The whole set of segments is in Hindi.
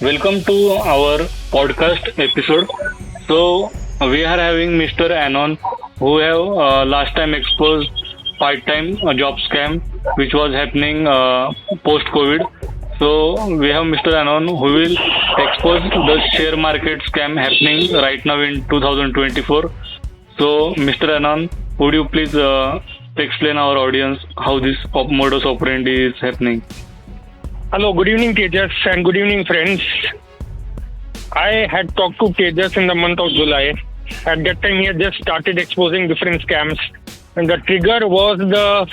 Welcome to our podcast episode. So we are having Mr. Anon, who have last time exposed part-time job scam, which was happening post-COVID. So we have Mr. Anon, who will expose the share market scam happening right now in 2024. So Mr. Anon, would you please explain our audience how this modus operandi is happening? Hello, good evening, Tejas, and good evening, friends. I had talked to Tejas in the month of July. At that time, he had just started exposing different scams. And the trigger was the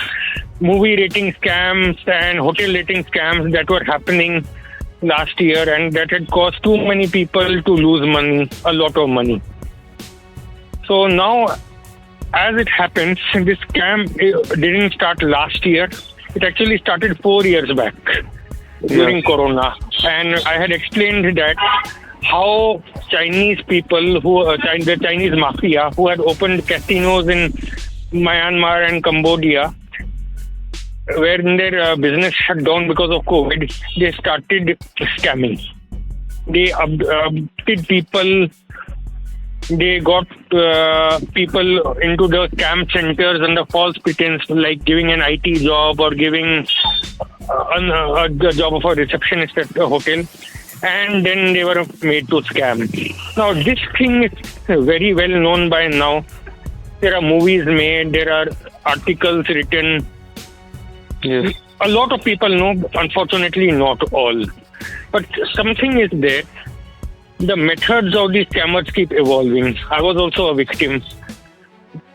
movie rating scams and hotel rating scams that were happening last year, and that had caused too many people to lose money, a lot of money. So now, as it happens, this scam didn't start last year. It actually started 4 years back during Corona. And I had explained that how Chinese people, the Chinese mafia, who had opened casinos in Myanmar and Cambodia, where their business shut down because of COVID, they started scamming. They abducted people. They got people into the scam centers under false pretense, like giving an IT job or giving a job of a receptionist at a hotel, and then they were made to scam. Now, this thing is very well known by now. There are movies made, there are articles written. Yes. A lot of people know, unfortunately not all. But something is there. The methods of these scammers keep evolving. I was also a victim.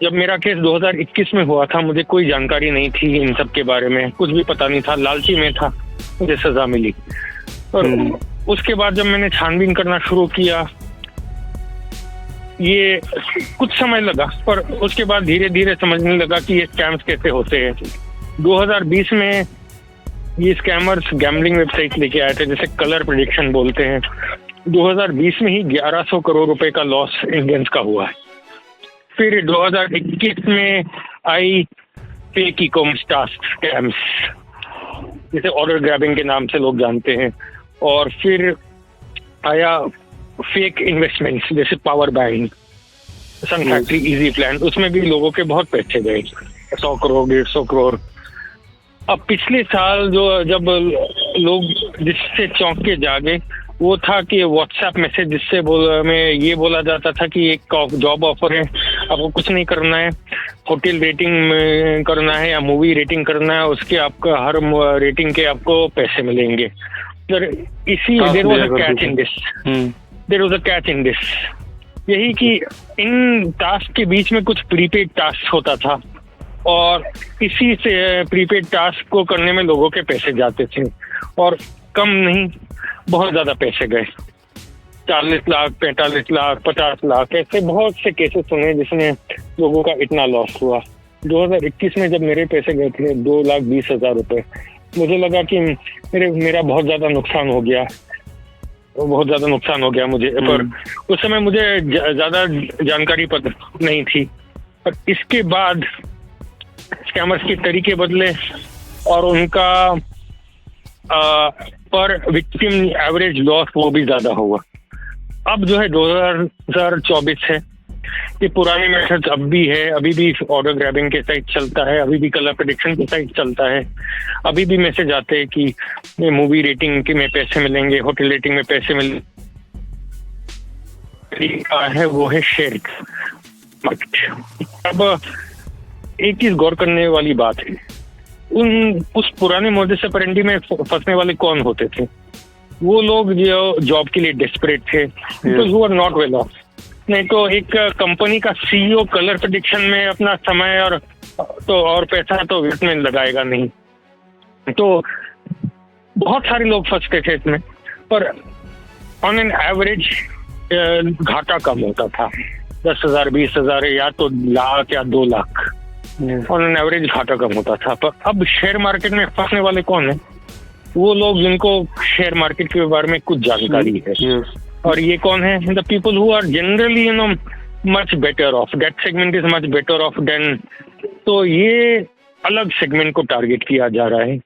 जब मेरा केस 2021 में हुआ था, मुझे कोई जानकारी नहीं थी इन सब के बारे में, कुछ भी पता नहीं था, लालची में था, मुझे सजा मिली। और उसके बाद जब मैंने छानबीन करना शुरू किया, ये कुछ समय लगा, पर उसके बाद धीरे धीरे समझने लगा कि ये स्कैम्स कैसे होते हैं। 2020 में ये स्कैमर्स गैम्बलिंग वेबसाइट लेके आए थे, जैसे कलर प्रेडिक्शन बोलते हैं। 2020 में ही 1100 करोड़ रुपए का लॉस इंडियंस का हुआ है। फिर 2021 में आई fake e commerce task scams, जिसे ऑर्डर ग्रैबिंग के नाम से लोग जानते हैं। और फिर आया फेक इन्वेस्टमेंट्स, जैसे power buying, sun factory, easy plan, उसमें भी लोगों के बहुत पैसे गए, 100 करोड़ 150 करोड़। अब पिछले साल जब लोग जिससे चौंक के जागे, वो था कि व्हाट्सएप मैसेज जिससे में ये बोला जाता था कि एक जॉब ऑफर है, आपको कुछ नहीं करना है, होटल रेटिंग करना है या मूवी रेटिंग करना है, उसके आपका हर रेटिंग के आपको पैसे मिलेंगे। There was a catch in this, यही कि इन टास्क के बीच में कुछ प्रीपेड टास्क होता था, और इसी से प्रीपेड टास्क को करने में लोगों के पैसे जाते थे, और कम नहीं, बहुत ज्यादा पैसे गए। 40 लाख, 45 लाख, 50 लाख, ऐसे बहुत से केसेस सुने जिसमें लोगों का इतना लॉस हुआ। 2021 में जब मेरे पैसे गए थे 2,20,000 रुपए, मुझे लगा कि मेरा बहुत ज्यादा नुकसान हो गया, मुझे। पर उस समय मुझे ज्यादा जानकारी नहीं थी। पर इसके बाद स्कैमर्स के तरीके बदले, और उनका पर विक्टिम एवरेज लॉस वो भी ज्यादा हुआ। अब जो है 2024 है, ये पुराने मेथड्स अब भी है, अभी भी ऑर्डर ग्रैबिंग के साइट चलता है, अभी भी कलर प्रेडिक्शन के साइट चलता है, अभी भी मैसेज आते हैं कि मूवी रेटिंग के में पैसे मिलेंगे, होटल रेटिंग में पैसे मिलेंगे। है वो है शेयर मार्केट। अब एक चीज गौर करने वाली बात है, उस पुराने मोडस ऑपरेंडी में फंसने वाले कौन होते थे? वो लोग जो जॉब के लिए डेस्परेट थे, who are not well off. नहीं तो एक कंपनी का सीईओ कलर प्रेडिक्शन में अपना समय और पैसा तो व्यर्थ में लगाएगा नहीं। तो बहुत सारे लोग फंसते थे इसमें, पर ऑन एन एवरेज घाटा कम होता था, 10,000 20,000 या तो लाख या 2 लाख, ऑन एन एवरेज घाटा कम होता था। पर अब शेयर मार्केट में फंसने वाले कौन है? वो लोग जिनको शेयर मार्केट के बारे में कुछ जानकारी है। और ये कौन है? The people who are generally much better off, that segment is much better off than. तो ये अलग सेगमेंट को टारगेट किया जा रहा है।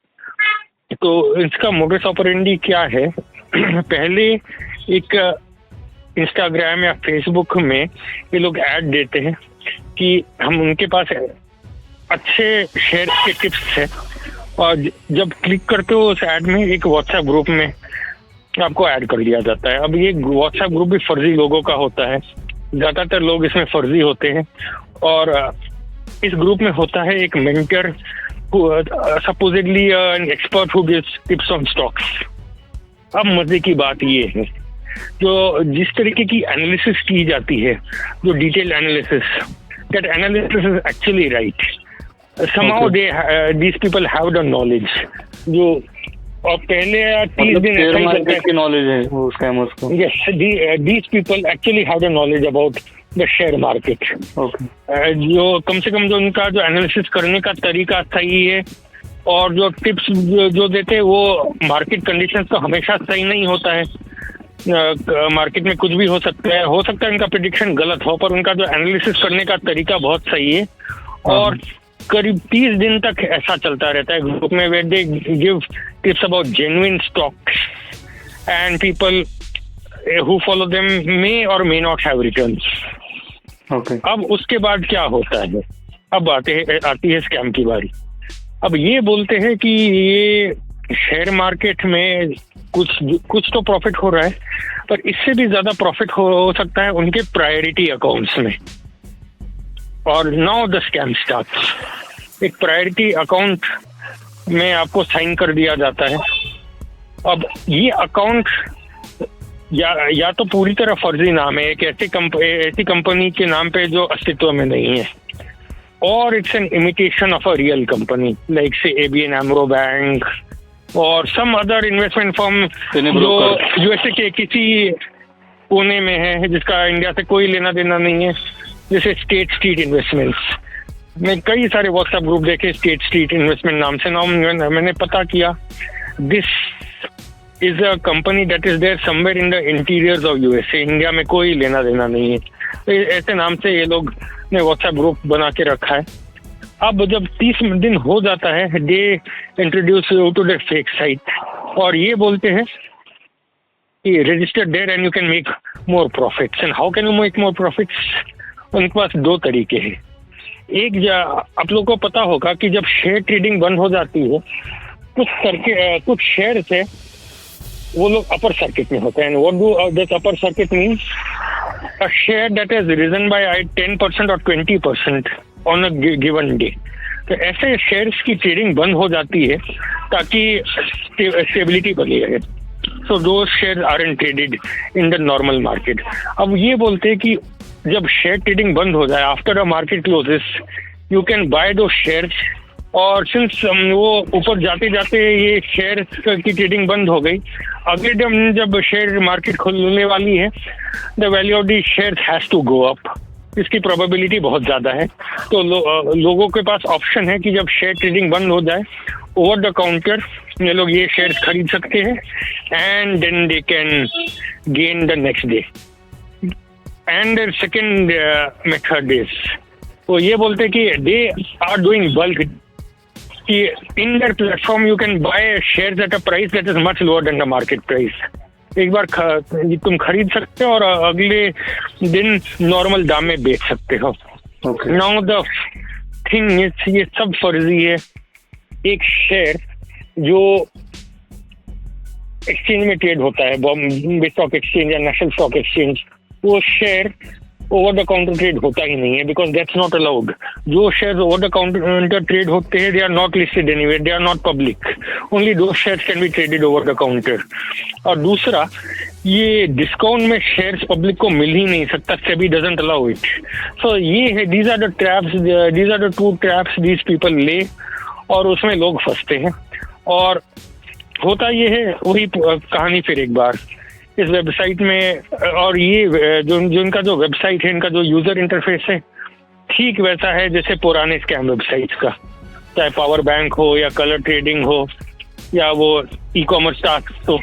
तो इसका मोडस ऑपरेंडी क्या है? पहले एक इंस्टाग्राम या फेसबुक में ये लोग ऐड देते हैं कि हम उनके पास अच्छे शेयर के टिप्स है, और जब क्लिक करते हो उस ऐड में एक व्हाट्सएप ग्रुप में आपको ऐड कर दिया जाता है। अब ये व्हाट्सएप ग्रुप भी फर्जी लोगों का होता है, ज्यादातर लोग इसमें फर्जी होते हैं। और इस ग्रुप में होता है एक mentor, supposedly an expert who gives tips on stocks. अब मजे की बात ये है, जो जिस तरीके की एनालिसिस की जाती है, जो detail analysis, that analysis is actually right. somehow these people have the knowledge जो, और पहले 30 दिन शेयर मार्केट की नॉलेज है वो स्कैमर्स को। yes, these people actually have the knowledge about the share market। जो कम से कम जो उनका जो एनालिसिस करने का तरीका सही है, और जो टिप्स जो देते हैं वो मार्केट कंडीशंस तो हमेशा सही नहीं होता है, मार्केट में कुछ भी हो सकता है उनका प्रेडिक्शन गलत हो, पर उनका जो एनालिसिस करने का तरीका बहुत सही है। और करीब 30 दिन तक ऐसा चलता रहता है ग्रुप में, where they give tips about genuine stocks and people who follow them may or may not have returns. अब उसके बाद क्या होता है, अब आती है स्कैम की बारी। अब ये बोलते हैं कि ये शेयर मार्केट में कुछ तो प्रॉफिट हो रहा है, पर इससे भी ज्यादा प्रॉफिट हो सकता है उनके प्रायोरिटी अकाउंट्स में। और नाउ द स्कैम स्टार्ट्स। एक प्रायोरिटी अकाउंट में आपको साइन कर दिया जाता है। अब ये अकाउंट या तो पूरी तरह फर्जी नाम है, एक ऐसी कंपनी के नाम पे जो अस्तित्व में नहीं है, और it's an imitation of a real company like से ABN AMRO बैंक और सम अदर इन्वेस्टमेंट फर्म जो यूएसए के किसी कोने में है, जिसका इंडिया से कोई लेना देना नहीं है, जैसे स्टेट स्ट्रीट इन्वेस्टमेंट्स। मैं कई सारे व्हाट्सएप ग्रुप देखे स्टेट स्ट्रीट इन्वेस्टमेंट नाम से। मैंने पता किया, this is a company that is there somewhere in the interiors of USA. India में कोई लेना देना नहीं है। ऐसे नाम से ये लोग ने व्हाट्सएप ग्रुप बना के रखा है। अब जब 30 दिन हो जाता है, they introduce you to the fake site, और ये बोलते हैं कि register there and you can make more profits. And how can you make more profits? उनके पास दो तरीके हैं। एक, आप लोगों को पता होगा कि जब शेयर ट्रेडिंग बंद हो जाती है, कुछ शेयर है वो लोग अपर सर्किट में होते हैं। What do this upper circuit means? A share that has risen by 10% और 20% ऑन अ गिवन डे। तो ऐसे शेयर्स की ट्रेडिंग बंद हो जाती है ताकि स्टेबिलिटी बनी रहे। So those shares aren't traded in the normal market. अब ये बोलते हैं कि जब शेयर ट्रेडिंग बंद हो जाए, after a market closes, you can buy दो शेयर्स। और सिंस वो ऊपर जाते जाते ये शेयर की ट्रेडिंग बंद हो गई, अगले दिन जब शेयर मार्केट खुलने वाली है, the value of the share has to go up. इसकी प्रोबेबिलिटी बहुत ज्यादा है। तो लोगों के पास ऑप्शन है कि जब शेयर ट्रेडिंग बंद हो जाए, ओवर द काउंटर ये लोग ये शेयर खरीद सकते हैं, and then they can gain the next day. And second method is, तो ये बोलते हैं कि दे आर डूइंग बल्क, कि in that platform you can by shares at a price that is much lower than the market price. एक बार तुम खरीद सकते हो और अगले दिन नॉर्मल दाम में बेच सकते हो। नाउ द थिंग इज, ये सब फर्जी है। एक शेयर जो एक्सचेंज में ट्रेड होता है, बॉम्बे स्टॉक एक्सचेंज या नेशनल स्टॉक एक्सचेंज, वो share over the counter trade होता ही नहीं है, बिकॉज दैट्स नॉट अलाउड। जो share over the counter trade होते हैं, they are not listed anywhere, they are not public. Only those shares can be traded over the counter. और दूसरा, ये डिस्काउंट में शेयर्स पब्लिक को मिल ही नहीं सकता, SEBI doesn't allow it. So ये है, these are the traps, these are the two traps these people lay, और उसमें लोग फंसते हैं। और होता ये है, वही कहानी फिर एक बार इस वेबसाइट में। और ये जो इनका जो वेबसाइट है, इनका जो यूजर इंटरफेस है, ठीक वैसा है जैसे पुराने स्कैम वेबसाइट्स का, चाहे पावर बैंक हो या कलर ट्रेडिंग हो या वो ई कॉमर्स टास्क हो।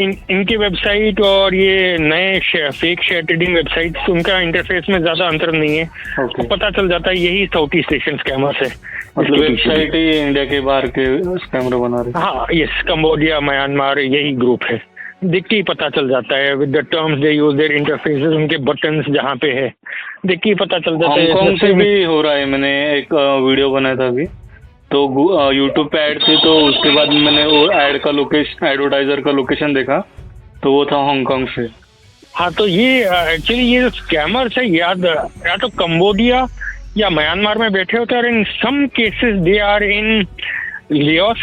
इनके वेबसाइट और ये नए फेक शेयर ट्रेडिंग वेबसाइट, उनका इंटरफेस में ज्यादा अंतर नहीं है। ओके। तो पता चल जाता है यही साउथ ईस्ट एशियन स्कैमर्स है। मतलब वेबसाइट ही इंडिया के बाहर के स्कैमर बना रहे। हाँ, यस, कंबोडिया, म्यांमार, यही ग्रुप है। देख के ही पता चल जाता है with the terms they use, their interfaces, उनके बटन्स जहाँ पे है, देख के ही पता चल जाता है। हांगकांग से भी हो रहा है। मैंने एक वीडियो बनाया था अभी, तो यूट्यूब पे ऐड थी, तो उसके बाद मैंने वो ऐड का लोकेशन, एडवर्टाइजर का लोकेशन देखा, तो वो था हांगकांग से। हाँ, तो ये एक्चुअली ये जो स्कैमर्स है या तो कंबोडिया या म्यांमार में बैठे होते हैं, और in some cases they are in Laos,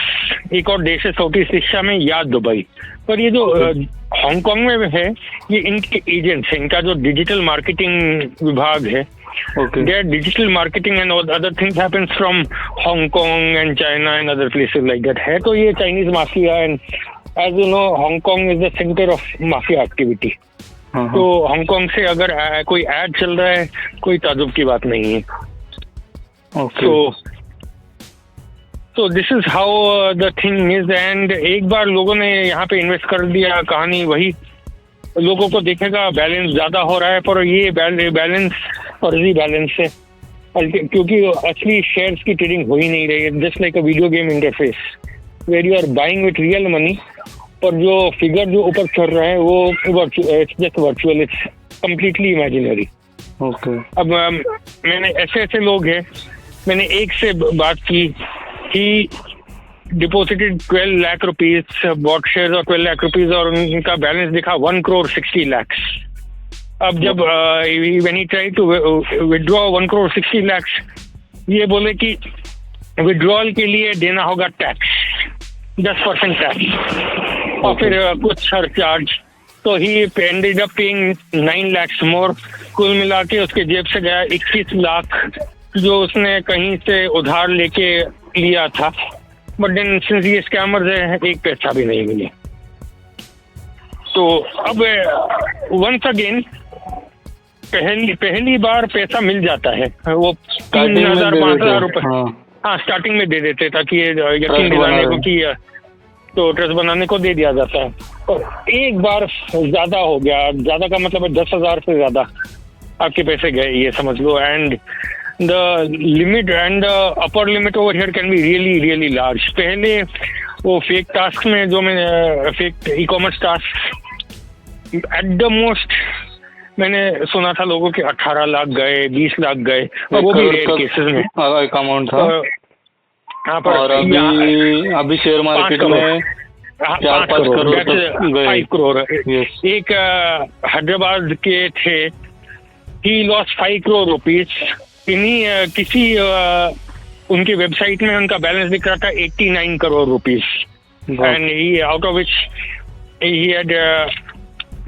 एक और देश है साउथ ईस्ट एशिया में, या दुबई। पर ये जो हांगकांग में है, ये इनके एजेंट्स हैं, इनका जो डिजिटल मार्केटिंग विभाग है। Their digital marketing and all other things happens from Hong Kong and China and other places like that. है तो ये Chinese mafia, and as you know, Hong Kong is the center of mafia activity. तो हांगकांग से अगर कोई ऐड चल रहा है, कोई ताजुब की बात नहीं है। So this is how the thing is, and एक बार लोगों ने यहाँ पे इन्वेस्ट कर दिया, कहानी वही, लोगों को देखेगा बैलेंस ज्यादा हो रहा है, पर ये बैलेंस फर्जी बैलेंस है, क्योंकि असली शेयर्स की ट्रेडिंग हो ही नहीं रही है। Just like a video game interface where you are buying with real money, पर जो फिगर जो ऊपर चल रहा है वो it's just virtual, it's completely imaginary. अब मैंने ऐसे लोग हैं, मैंने एक से बात की कि deposited 12 lakh rupees, bought share और 12 लाख रुपीज, और उनका बैलेंस दिखा 1 करोड़ 60 lakhs। अब जब when he try to withdraw 1 crore 60 lakhs, ये बोले कि विड्रॉल के लिए देना होगा टैक्स, 10% टैक्स, और फिर कुछ सरचार्ज। तो ही एंडेड अप पेइंग 9 lakhs मोर। कुल मिला के उसके जेब से गया 21 लाख, जो उसने कहीं से उधार लेके लिया था। बट देन सिंस ये स्कैमर्स है, एक पैसा भी नहीं मिले। तो अब वंस अगेन पहली बार पैसा मिल जाता है, वो 3,000-5,000 रुपए हाँ स्टार्टिंग में दे देते, ताकि ये यकीन दिलाने को कि तो ट्रस्ट बनाने को दे दिया जाता है। और एक बार ज्यादा हो गया, ज्यादा का मतलब 10,000 से ज्यादा आपके पैसे गए, ये समझ लो। And the limit and the upper limit over here can be really large. पहले वो फेक टास्क में जो मैं fake e commerce task at the most मैंने सुना था लोगों के 18 लाख गए, 20 लाख गए, और वो भी रेयर केसेस में एक अमाउंट था। हाँ, पर और अभी शेयर मार्केट में 4-5 करोड़ तक गए। 5 करोड़। एक हैदराबाद के थे, he lost 5 करोड़ रुपीज। इन्हीं किसी उनकी वेबसाइट में उनका बैलेंस दिख रहा था 89 crore rupees, and he out of which he had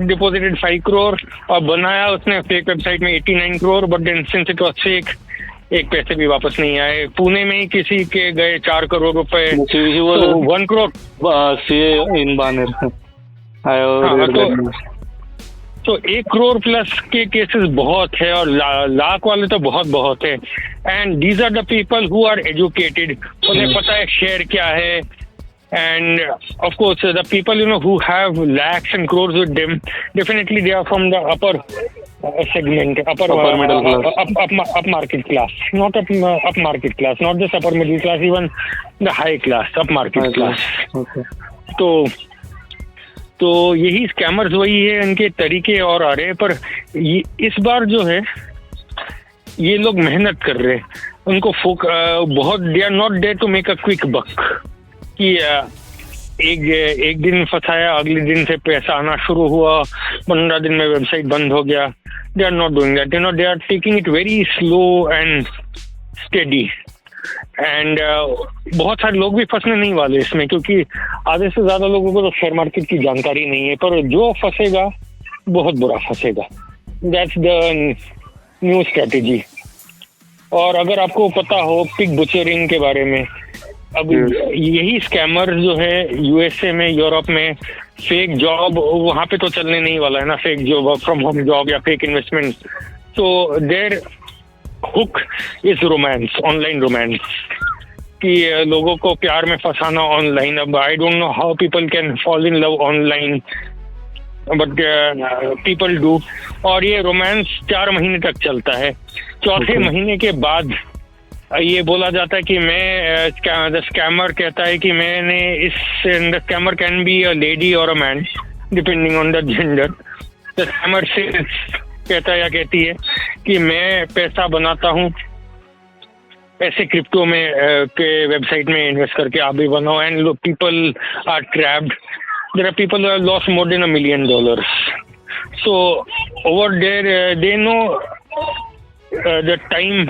deposited 5 crore, और बनाया उसने फेक वेबसाइट में 89 crore. But then since it was fake, एक पैसे भी वापस नहीं आए। पुणे में ही किसी के गए 4 करोड़ रुपए, 1 करोड़ इन बानर। तो 1 करोड़ प्लस के केसेस बहुत है, और लाख वाले तो बहुत है। And these are the people who are educated, उन्हें पता है शेयर क्या है। And of course the people who have lakhs and crores with them, definitely they are from the upper segment, upper middle class, up market class, not up market class, not just upper middle class, even the high class, up market class. तो यही स्कैमर्स वही है, इनके तरीके और आ रहे हैं। पर इस बार जो है ये लोग मेहनत कर रहे हैं, उनको बहुत, they are not there to make a quick buck, कि एक दिन फंसाया, अगले दिन से पैसा आना शुरू हुआ, 15 दिन में वेबसाइट बंद हो गया। They are not doing that, they are taking it very slow and steady. And बहुत सारे लोग भी फंसने नहीं वाले इसमें, क्योंकि आधे से ज्यादा लोगों को तो शेयर मार्केट की जानकारी नहीं है। पर जो फंसेगा बहुत बुरा फंसेगा, दैट्स द न्यू स्ट्रेटेजी। और अगर आपको पता हो पिग बुचरिंग के बारे में, अब यही स्कैमर जो है यूएसए में, यूरोप में, फेक जॉब वहां पे तो चलने नहीं वाला है ना, fake job, work from home job या फेक इन्वेस्टमेंट। तो there hook is romance, online romance. कि लोगों को प्यार में फंसाना ऑनलाइन। अब I don't know how people can fall in love online, but people do. और ये रोमांस 4 महीने तक चलता है। चौथे महीने के बाद ये बोला जाता है कि द स्कैमर कहता है कि मैंने the scammer can be a lady और a man depending on the gender. The scammer से कहता है या कहती है कि मैं पैसा बनाता हूँ ऐसे क्रिप्टो में के वेबसाइट में इन्वेस्ट करके, आप भी बनाओ। And people are trapped. There are people who have lost more than $1 million. So over there they know the time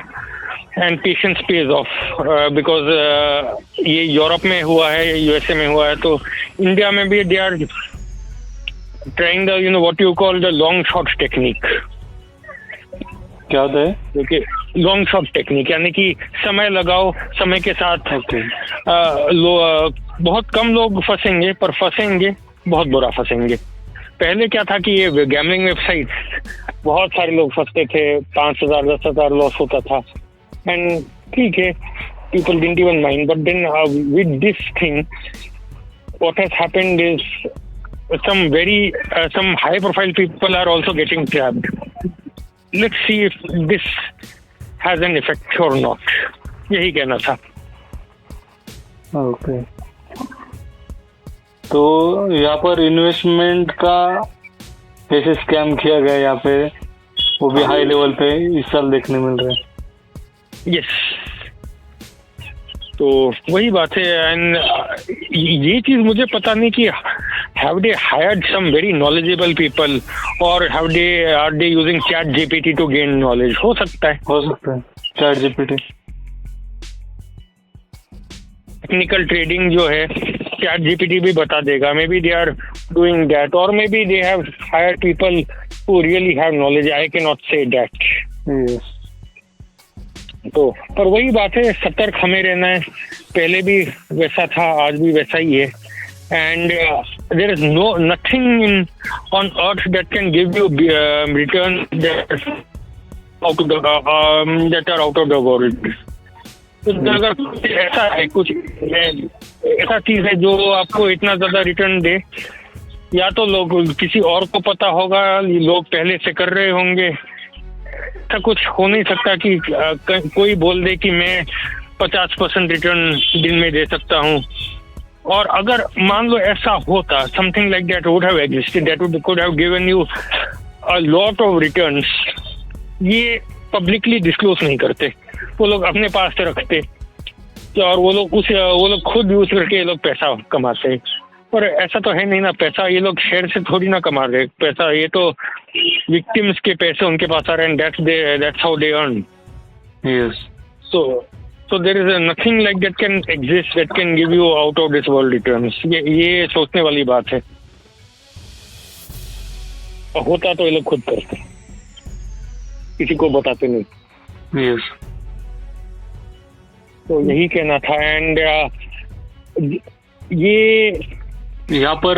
and patience pays off, because ये यूरोप में हुआ है, यूएसए में हुआ है, तो इंडिया में भी they are trying the what you call the long shot technique. क्या होता है? देखिए, लॉन्ग शॉट टेक्निक यानी कि समय लगाओ, समय के साथ बहुत कम लोग फंसेंगे, पर फंसेंगे बहुत बुरा फंसेंगे। पहले क्या था कि ये गैमलिंग वेबसाइट बहुत सारे लोग फंसते थे, 5,000 10,000 लॉस होता था, एंड ठीक है, people didn't even mind. But then with this thing, what has happened is some high profile people are also getting trapped. Let's see if this has an effect or not. यही कहना था। ओके, तो यहाँ पर इन्वेस्टमेंट का कैसे स्कैम किया गया यहाँ पे, वो भी हाई लेवल पे इस साल देखने मिल रहा है। यस, तो वही बात है। एंड ये चीज मुझे पता नहीं कि have they hired some very knowledgeable people और are they using chat GPT to gain knowledge. हो सकता है चैट जीपीटी टेक्निकल ट्रेडिंग जो है चैट जीपीटी भी बता देगा। Maybe they are doing that, और maybe they have hired people who really have knowledge. I cannot say that. तो पर वही बात है, सतर्क हमें रहना है। पहले भी वैसा था, आज भी वैसा ही है। And there is nothing on earth that can give you return that are out of the world. तो अगर कुछ ऐसा है, कुछ ऐसा चीज है जो आपको इतना ज्यादा रिटर्न दे, या तो लोग किसी और को पता होगा, लोग पहले से कर रहे होंगे। ऐसा कुछ हो नहीं सकता कि कोई बोल दे कि मैं 50% रिटर्न दिन में दे सकता हूँ। और अगर मान लो ऐसा होता, something like that would have existed, that could have given you a lot of returns. ये पब्लिकली डिस्क्लोज नहीं करते, वो लोग अपने पास से रखते, और वो लोग खुद यूज करके ये लोग पैसा कमाते हैं। पर ऐसा तो है नहीं ना, पैसा ये लोग शेयर से थोड़ी ना कमा रहे पैसा, ये तो विक्टिम्स के पैसे उनके पास आ रहे हैं। That's how they earn. Yes, so there is nothing like that can exist that can give you out of this world returns. ये सोचने वाली बात है। होता तो ये लोग खुद करते, किसी को बताते नहीं। यस, तो यही कहना था। एंड ये यहाँ पर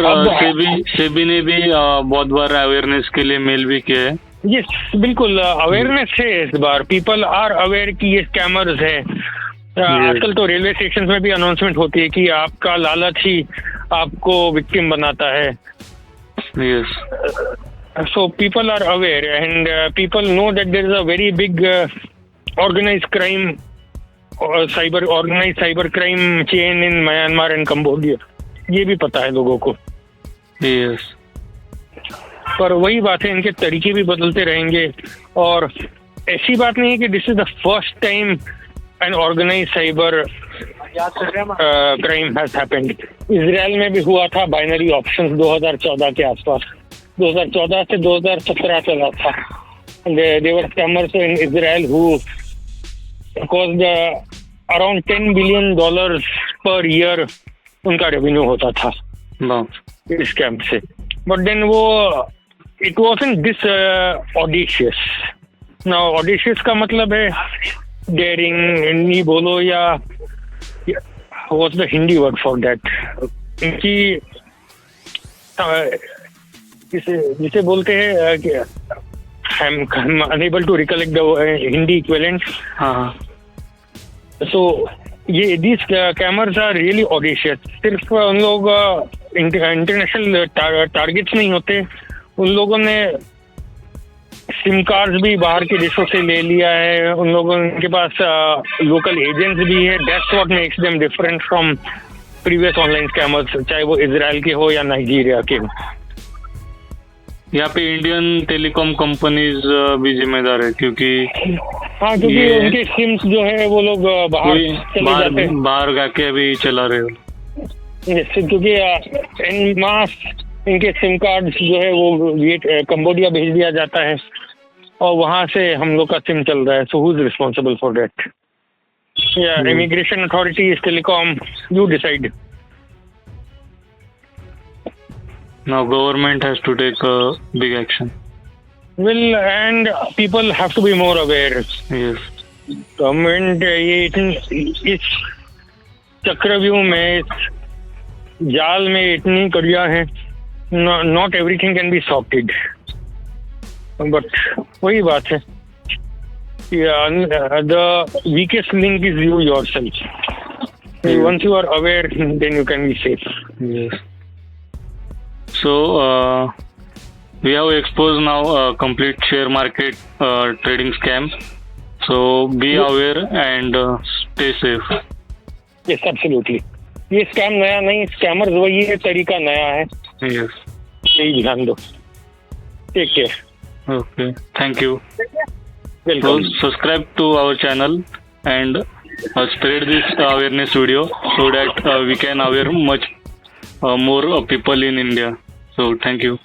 सेबी ने भी बहुत बार अवेयरनेस के लिए मेल भी किया है। यस, बिल्कुल अवेयरनेस है इस बार। पीपल आर अवेयर कि ये स्कैमर्स है। आजकल तो रेलवे स्टेशन में भी अनाउंसमेंट होती है कि आपका लालच ही आपको विक्टिम बनाता है। Yes, so people are aware, and people know that there is a very big organized crime organized cyber crime chain in Myanmar and Cambodia. ये भी पता है लोगों को। yes. पर वही बात है, इनके तरीके भी बदलते रहेंगे। और ऐसी बात नहीं है कि this is the first time an organised cyber crime has happened. Israel में भी हुआ था बाइनरी ऑप्शंस 2014 के आसपास। 2014 से 2017 चला था। They were scammers in Israel who caused around $10 billion per year उनका रेवेन्यू होता था इस स्कैम से। बट देन वो it wasn't this audacious. Now audacious का मतलब है डेयरिंग, नहीं बोलो, या what's the Hindi word for that, इनकी जिसे बोलते हैं कि I am unable to recollect the Hindi equivalent. हाँ, सो ये these scammers are really audacious. सिर्फ उन लोग इंटरनेशनल टारगेट्स नहीं होते, उन लोगों ने सिम कार्ड्स भी बाहर के देशों से ले लिया है, उन लोगों के पास लोकल एजेंट्स भी है. That's what makes them different from previous online scammers, चाहे वो इजराइल के हो या नाइजीरिया के हो. यहाँ पे इंडियन टेलीकॉम कंपनीज भी जिम्मेदार है, क्योंकि हाँ, क्योंकि उनके सिम्स जो है वो लोग बाहर चले जाते हैं, बाहर जाके अभी चला रहे हो. क्योंकि इन मास इनके सिम कार्ड जो है वो ये कंबोडिया भेज दिया जाता है और वहां से हम लोग का सिम चल रहा है. So who is responsible for that? या immigration authorities, telecom, you decide. Now government has to take a big action. Well, and people have to be more aware. Yes. Government ये इस चक्रव्यूह में, इस जाल में इतनी कड़ियाँ हैं. Not everything can be sorted, but वही बात है, the weakest link is you yourself. Once you are aware, then you can be safe. Yes. So we have exposed now a complete share market trading scam. So be aware and stay safe. Yes, absolutely. ये स्कैम नया नहीं, स्कैमर्स वही है, तरीका नया है. Yes. यही ध्यान दो. Take care. Okay. Thank you. Welcome. So subscribe to our channel and spread this awareness video so that we can aware much more people in India. So thank you.